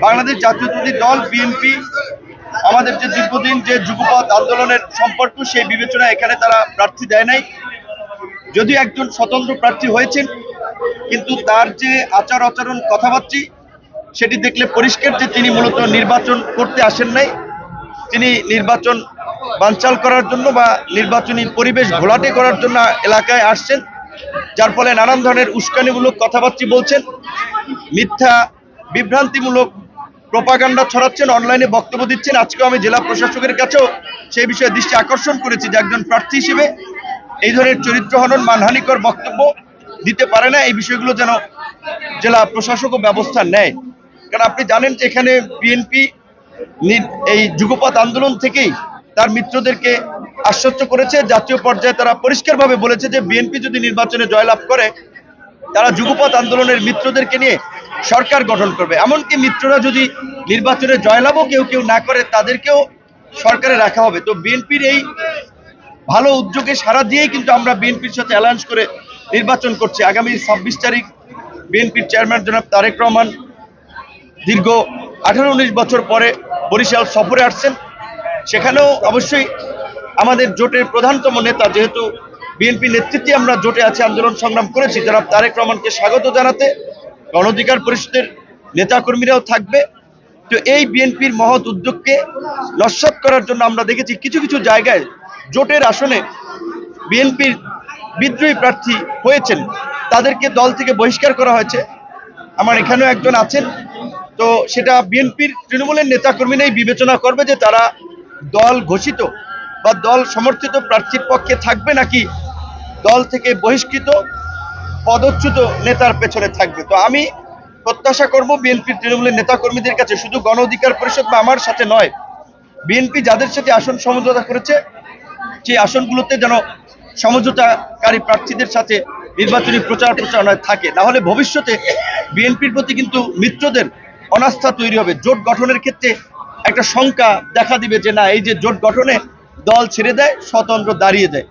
বাংলাদেশ জাতীয়তাবাদী দল বিএনপি আমাদের যে দীর্ঘদিন যে যুগপৎ আন্দোলনের সম্পর্ক সেই বিবেচনা এখানে তারা প্রার্থী দেয় নাই। যদিও একজন স্বতন্ত্র প্রার্থী হয়েছেন, কিন্তু তার যে আচার আচরণ কথাবার্তা সেটি দেখলে পরিষ্কার যে তিনি মূলত নির্বাচন করতে আসেন নাই। তিনি নির্বাচন বানচাল করার জন্য বা নির্বাচনী পরিবেশ ঘোলাটে করার জন্য এলাকায় আসছেন, যার ফলে নানান ধরনের উস্কানিমূলক কথাবার্তা বলছেন, মিথ্যা বিভ্রান্তিমূলক প্রোপাগান্ডা ছড়াচ্ছেন, অনলাইনে বক্তব্য দিচ্ছেন। আজকেও আমি জেলা প্রশাসকের কাছেও সেই বিষয়ে দৃষ্টি আকর্ষণ করেছি যে একজন প্রার্থী হিসেবে এই ধরনের চরিত্রহনন মানহানিকর বক্তব্য দিতে পারে না। এই বিষয়গুলো যেন জেলা প্রশাসকও ব্যবস্থা নেয়। কারণ আপনি জানেন যে এখানে বিএনপি এই যুগপৎ আন্দোলন থেকেই তার মিত্রদেরকে আশ্বস্ত করেছে। জাতীয় পর্যায়ে তারা পরিষ্কারভাবে বলেছে যে বিএনপি যদি নির্বাচনে জয়লাভ করে তারা যুগপৎ আন্দোলনের মিত্রদেরকে নিয়ে সরকার গঠন করবে। এমনকি মিত্ররা যদি নির্বাচনে জয়লাভও কেউ না করে তাদেরকেও সরকারে রাখা হবে। তো বিএনপির এই ভালো উদ্যোগে সাড়া দিয়েই কিন্তু আমরা বিএনপির সাথে অ্যালায়েন্স করে নির্বাচন করছি। আগামী 26 তারিখ বিএনপির চেয়ারম্যান জনাব তারেক রহমান দীর্ঘ 18-19 বছর পরে বরিশাল সফরে আসছেন। সেখানেও অবশ্যই আমাদের জোটের প্রধানতম নেতা, যেহেতু বিএনপি নেতৃত্বে আমরা জোটে আছে, আন্দোলন সংগ্রাম করেছি, জনাব তারেক রহমানকে স্বাগত জানাতে গণ অধিকার পরিষদের নেতাকর্মীরাও থাকবে। তো এই বিএনপির মহৎ উদ্যোগকে নস্যাৎ করার জন্য আমরা দেখেছি কিছু কিছু জায়গায় জোটের আসনে বিএনপির বিদ্রোহী প্রার্থী হয়েছেন, তাদেরকে দল থেকে বহিষ্কার করা হয়েছে। আমার এখানেও একজন আছেন। তো সেটা বিএনপির তৃণমূলের নেতাকর্মীরাই বিবেচনা করবে যে তারা দল ঘোষিত বা দল সমর্থিত প্রার্থীর পক্ষে থাকবে নাকি দল থেকে বহিষ্কৃত পদচ্যুত নেতার পেছনে থাকবে। তো আমি প্রত্যাশা করব বিএনপির তৃণমূলের নেতাকর্মীদের কাছে, শুধু গণ অধিকার পরিষদ বা আমার সাথে নয়, বিএনপি যাদের সাথে আসন সমঝোতা করেছে সেই আসনগুলোতে যেন সমঝোতাকারী প্রার্থীদের সাথে নির্বাচনী প্রচারণায় থাকে। না হলে ভবিষ্যতে বিএনপির প্রতি কিন্তু মিত্রদের অনাস্থা তৈরি হবে। জোট গঠনের ক্ষেত্রে একটা শঙ্কা দেখা দিবে যে না, এই যে জোট গঠনে দল ছেড়ে দেয়, স্বতন্ত্র দাঁড়িয়ে দেয়।